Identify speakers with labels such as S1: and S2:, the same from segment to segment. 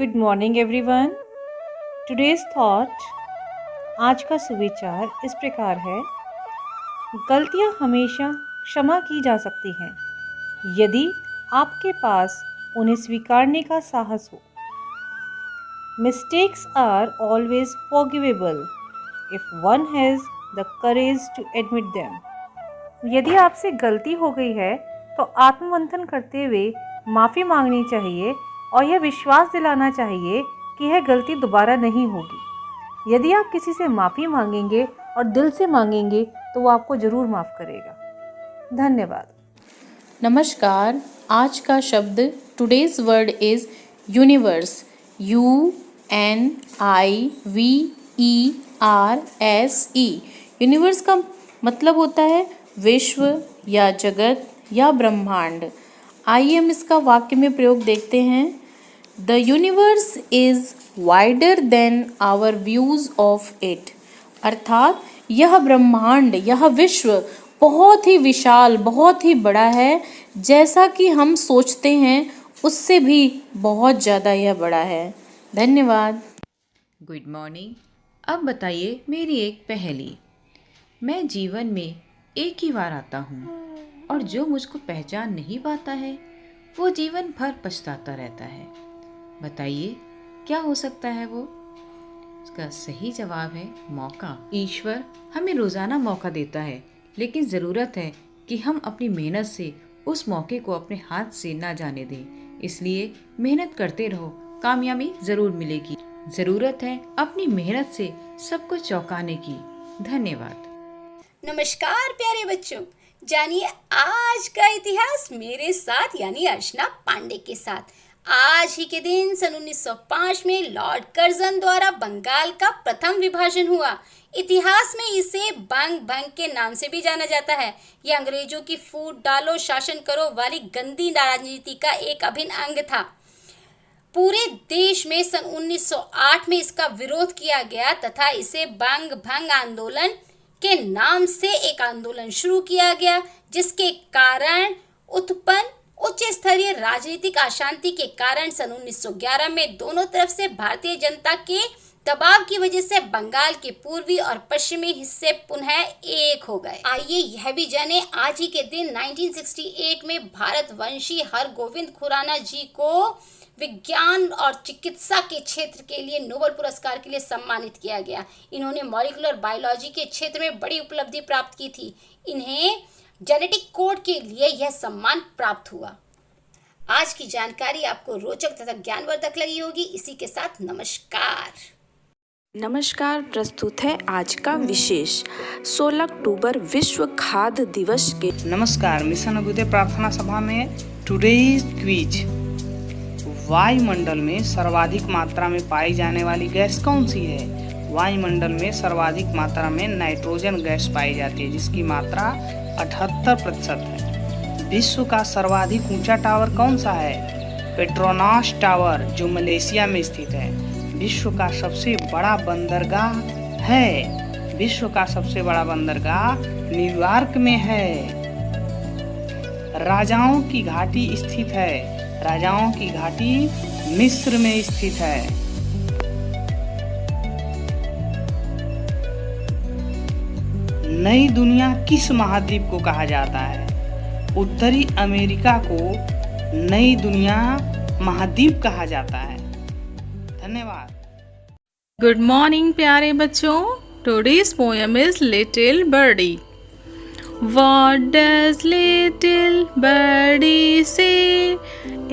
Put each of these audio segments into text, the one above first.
S1: Good morning everyone. Today's thought, आज का सुविचार इस प्रकार है। गलतियां हमेशा क्षमा की जा सकती हैं यदि आपके पास उन्हें स्वीकारने का साहस हो। Mistakes are always forgivable if one has the courage to admit them. यदि आपसे गलती हो गई है तो आत्ममंथन करते हुए माफ़ी मांगनी चाहिए और यह विश्वास दिलाना चाहिए कि यह गलती दोबारा नहीं होगी। यदि आप किसी से माफ़ी मांगेंगे और दिल से मांगेंगे तो वो आपको ज़रूर माफ़ करेगा। धन्यवाद।
S2: नमस्कार। आज का शब्द today's word is universe. UNIVERSE। Universe का मतलब होता है विश्व या जगत या ब्रह्मांड। आइए हम इसका वाक्य में प्रयोग देखते हैं। The universe is wider than our views of it. अर्थात यह ब्रह्मांड, यह विश्व बहुत ही विशाल, बहुत ही बड़ा है। जैसा कि हम सोचते हैं उससे भी बहुत ज़्यादा यह बड़ा है। धन्यवाद।
S3: Good morning. अब बताइए मेरी एक पहेली। मैं जीवन में एक ही बार आता हूँ और जो मुझको पहचान नहीं पाता है वो जीवन भर पछताता रहता है। बताइए क्या हो सकता है वो? इसका सही जवाब है मौका। ईश्वर हमें रोज़ाना मौका देता है, लेकिन ज़रूरत है कि हम अपनी मेहनत से उस मौके को अपने हाथ से ना जाने दें। इसलिए मेहनत करते रहो, कामयाबी ज़रूर मिलेगी। ज़रूरत है अपनी मेहनत से सबको चौंकाने की। धन्यवाद।
S4: नमस्कार प्यारे बच्चों, जानिए आज का इतिहास मेरे साथ यानी अर्चना पांडे के साथ। आज ही के दिन सन 1905 में लॉर्ड कर्जन द्वारा बंगाल का प्रथम विभाजन हुआ। इतिहास में इसे बंग भंग के नाम से भी जाना जाता है। यह अंग्रेजों की फूट डालो शासन करो वाली गंदी राजनीति का एक अभिन्न अंग था। पूरे देश में सन 1908 में इसका विरोध किया गया तथा इसे बंग भंग आंदोलन के नाम से एक आंदोलन शुरू किया गया, जिसके कारण उत्पन्न उच्च स्तरीय राजनीतिक अशांति के कारण सन 1911 में दोनों तरफ से भारतीय जनता के दबाव की वजह से बंगाल के पूर्वी और पश्चिमी हिस्से पुनः एक हो गए। आइए यह भी जाने, आज ही के दिन 1968 में भारतवंशी हरगोविंद खुराना जी को विज्ञान और चिकित्सा के क्षेत्र के लिए नोबेल पुरस्कार के लिए सम्मानित किया गया। इन्होंने मॉलिक्यूलर बायोलॉजी के क्षेत्र में बड़ी उपलब्धि प्राप्त की थी। इन्हें जेनेटिक कोड के लिए यह सम्मान प्राप्त हुआ। आज की जानकारी आपको रोचक तथा ज्ञानवर्धक लगी होगी। इसी के साथ नमस्कार।
S5: नमस्कार। प्रस्तुत है आज का विशेष 16 अक्टूबर विश्व खाद्य दिवस के।
S6: नमस्कार। मिशन अभ्युदय प्रार्थना सभा में टुडेज क्विज। वायुमंडल में सर्वाधिक मात्रा में पाई जाने वाली गैस कौन सी है? वायुमंडल में सर्वाधिक मात्रा में नाइट्रोजन गैस पाई जाती है, जिसकी मात्रा 78% है। विश्व का सर्वाधिक ऊंचा टावर कौन सा है? पेट्रोनास टावर, जो मलेशिया में स्थित है। विश्व का सबसे बड़ा बंदरगाह है। विश्व का सबसे बड़ा बंदरगाह न्यूयॉर्क में है। राजाओं की घाटी स्थित है। राजाओं की घाटी मिस्र में स्थित है। नई दुनिया किस महाद्वीप को कहा जाता है? उत्तरी अमेरिका को नई दुनिया महाद्वीप कहा जाता है। धन्यवाद।
S7: गुड मॉर्निंग प्यारे बच्चों। Today's poem is little birdie. What does little birdie say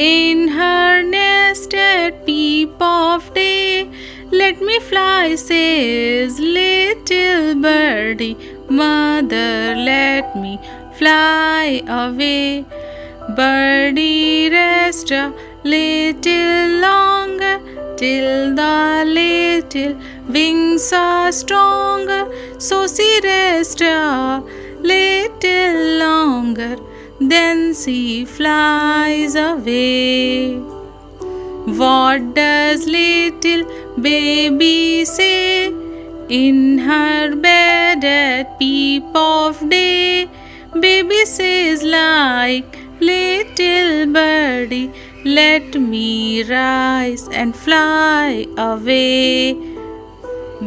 S7: in her nest at peep of day? Let me fly, says little birdie. Mother, let me fly away. Birdie, rest a little longer till the little wings are stronger. So she rest a little longer, then she flies away. What does little baby say in her bed at peep of day? Baby says like little birdie, let me rise and fly away.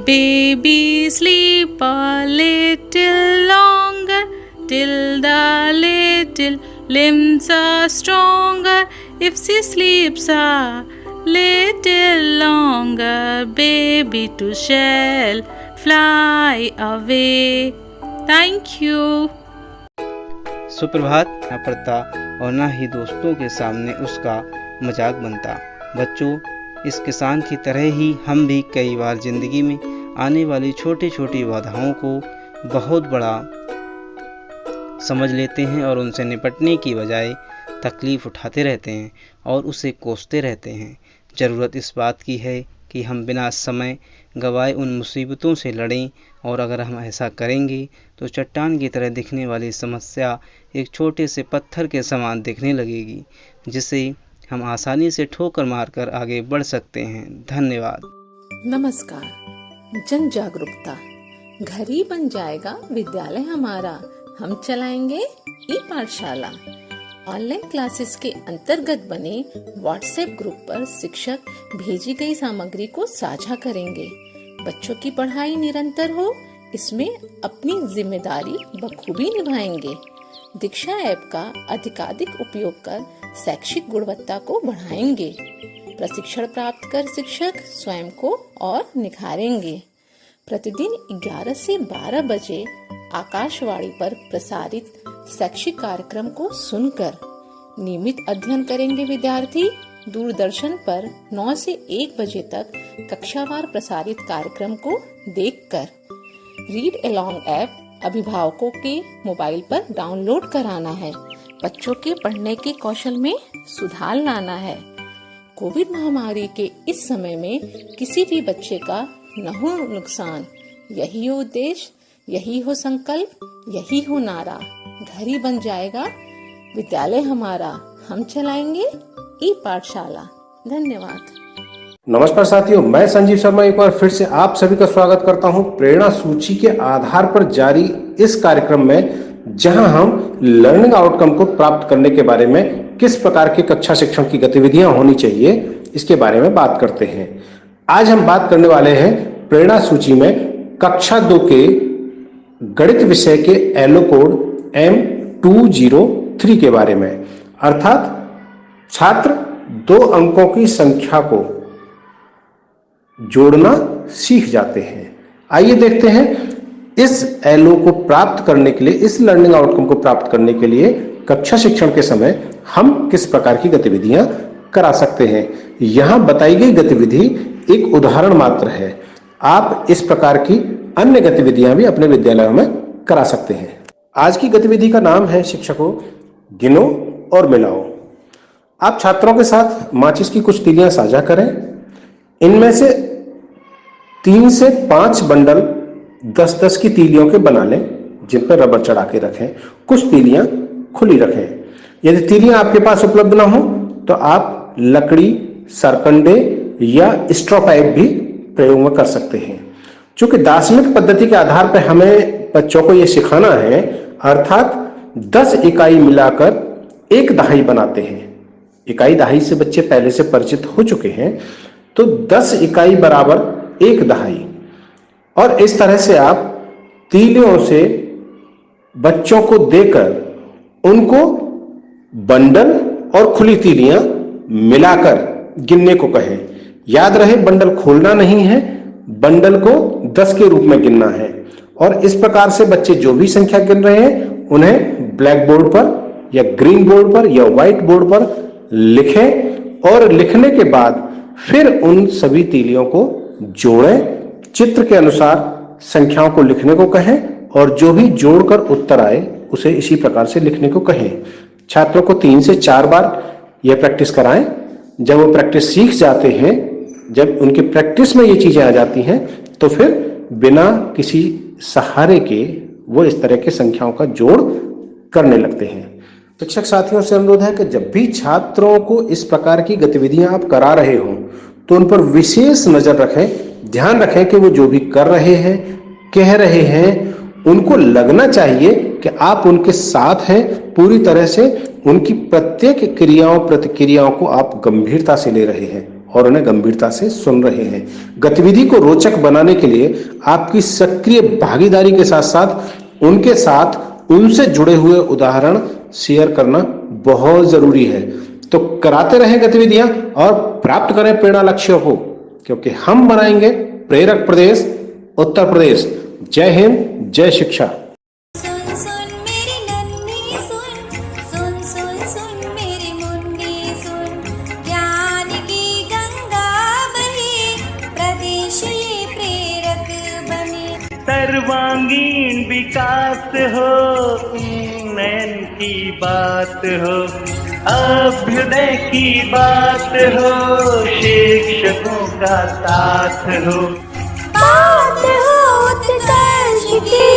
S7: Baby, sleep a little longer, till the little limbs are stronger. If she sleeps a little longer, baby too shall fly away. Thank you.
S8: सुप्रभात न पड़ता और न ही दोस्तों के सामने उसका मजाक बनता। बच्चों, इस किसान की तरह ही हम भी कई बार ज़िंदगी में आने वाली छोटी छोटी बाधाओं को बहुत बड़ा समझ लेते हैं और उनसे निपटने की बजाय तकलीफ़ उठाते रहते हैं और उसे कोसते रहते हैं। ज़रूरत इस बात की है कि हम बिना समय गवाए उन मुसीबतों से लड़ें, और अगर हम ऐसा करेंगे तो चट्टान की तरह दिखने वाली समस्या एक छोटे से पत्थर के समान दिखने लगेगी, जिसे हम आसानी से ठोकर मारकर आगे बढ़ सकते हैं। धन्यवाद।
S9: नमस्कार। जन जागरूकता। घर ही बन जाएगा विद्यालय हमारा, हम चलाएंगे ई पाठशाला। ऑनलाइन क्लासेस के अंतर्गत बने व्हाट्सएप ग्रुप पर शिक्षक भेजी गई सामग्री को साझा करेंगे। बच्चों की पढ़ाई निरंतर हो, इसमें अपनी जिम्मेदारी बखूबी निभाएंगे। दीक्षा ऐप का अधिकाधिक उपयोग कर शैक्षिक गुणवत्ता को बढ़ाएंगे। प्रशिक्षण प्राप्त कर शिक्षक स्वयं को और निखारेंगे। प्रतिदिन 11 से 12 बजे आकाशवाणी पर प्रसारित शैक्षिक कार्यक्रम को सुनकर नियमित अध्ययन करेंगे विद्यार्थी। दूरदर्शन पर 9 से 1 बजे तक कक्षावार प्रसारित कार्यक्रम को देखकर रीड अलोंग ऐप अभिभावकों के मोबाइल पर डाउनलोड कराना है। बच्चों के पढ़ने के कौशल में सुधार लाना है। कोविड महामारी के इस समय में किसी भी बच्चे का न हो नुकसान, यही हो उद्देश्य, यही हो संकल्प, यही हो नारा। घर ही बन जाएगा विद्यालय हमारा, हम चलाएंगे ई पाठशाला। धन्यवाद।
S10: नमस्कार साथियों, मैं संजीव शर्मा एक बार फिर से आप सभी का स्वागत करता हूं प्रेरणा सूची के आधार पर जारी इस कार्यक्रम में, जहां हम लर्निंग आउटकम को प्राप्त करने के बारे में किस प्रकार की कक्षा शिक्षण की गतिविधियां होनी चाहिए इसके बारे में बात करते हैं। आज हम बात करने वाले हैं प्रेरणा सूची में कक्षा 2 के गणित विषय के एलो कोड M203 के बारे में, अर्थात छात्र 2 अंकों की संख्या को जोड़ना सीख जाते हैं। आइए देखते हैं इस एलो को प्राप्त करने के लिए, इस लर्निंग आउटकम को प्राप्त करने के लिए कक्षा शिक्षण के समय हम किस प्रकार की गतिविधियां करा सकते हैं। यहां बताई गई गतिविधि एक उदाहरण मात्र है। आप इस प्रकार की अन्य गतिविधियां भी अपने विद्यालयों में करा सकते हैं। आज की गतिविधि का नाम है शिक्षकों गिनो और मिलाओ। आप छात्रों के साथ माचिस की कुछ तीलियां साझा करें। इनमें से 3 से 5 बंडल 10-10 की तीलियों के बना लें, जिन पर रबर चढ़ा के रखें। कुछ तीलियां खुली रखें। यदि तीलियां आपके पास उपलब्ध ना हो तो आप लकड़ी, सरकंडे या स्ट्रॉ पाइप भी प्रयोग में कर सकते हैं। चूंकि दार्शनिक पद्धति के आधार पर हमें बच्चों को यह सिखाना है, अर्थात 10 इकाई मिलाकर एक दहाई बनाते हैं। इकाई दहाई से बच्चे पहले से परिचित हो चुके हैं, तो 10 इकाई बराबर एक दहाई। और इस तरह से आप तीलियों से बच्चों को देकर उनको बंडल और खुली तीलियां मिलाकर गिनने को कहें। याद रहे, बंडल खोलना नहीं है, बंडल को 10 के रूप में गिनना है। और इस प्रकार से बच्चे जो भी संख्या गिन रहे हैं उन्हें ब्लैक बोर्ड पर या ग्रीन बोर्ड पर या व्हाइट बोर्ड पर लिखें, और लिखने के बाद फिर उन सभी तीलियों को जोड़ें। चित्र के अनुसार संख्याओं को लिखने को कहें, और जो भी जोड़कर उत्तर आए उसे इसी प्रकार से लिखने को कहें। छात्रों को 3 से 4 बार यह प्रैक्टिस कराएं। जब वो प्रैक्टिस सीख जाते हैं, जब उनकी प्रैक्टिस में ये चीजें आ जाती हैं, तो फिर बिना किसी सहारे के वो इस तरह के संख्याओं का जोड़ करने लगते हैं। शिक्षक साथियों से अनुरोध है कि जब भी छात्रों को इस प्रकार की गतिविधियां आप करा रहे हो तो उन पर विशेष नजर रखें, ध्यान रखें कि वो जो भी कर रहे हैं, कह रहे हैं, उनको लगना चाहिए कि आप उनके साथ हैं, पूरी तरह से उनकी प्रत्येक क्रियाओं प्रतिक्रियाओं को आप गंभीरता से ले रहे हैं और उन्हें गंभीरता से सुन रहे हैं। गतिविधि को रोचक बनाने के लिए आपकी सक्रिय भागीदारी के साथ साथ उनसे जुड़े हुए उदाहरण शेयर करना बहुत जरूरी है। तो कराते रहें गतिविधियां और प्राप्त करें प्रेरणा लक्ष्यों को, क्योंकि हम बनाएंगे प्रेरक प्रदेश उत्तर प्रदेश। जय हिंद, जय शिक्षा।
S11: सुन सुन मेरी नन्ही सुन, सुन सुन सुन मेरी मुन्नी सुन, ज्ञान की गंगा बहे, प्रदेश ये प्रेरक बने।
S12: सर्वांगीण विकास हो, उन्नयन की बात हो, अभ्युदय की बात हो, शिक्षकों का साथ हो,
S11: बात हो उत्कर्ष की,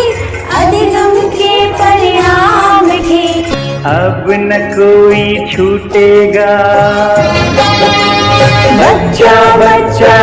S11: अधिगम के परिणाम की।
S12: अब न कोई छूटेगा, बच्चा बच्चा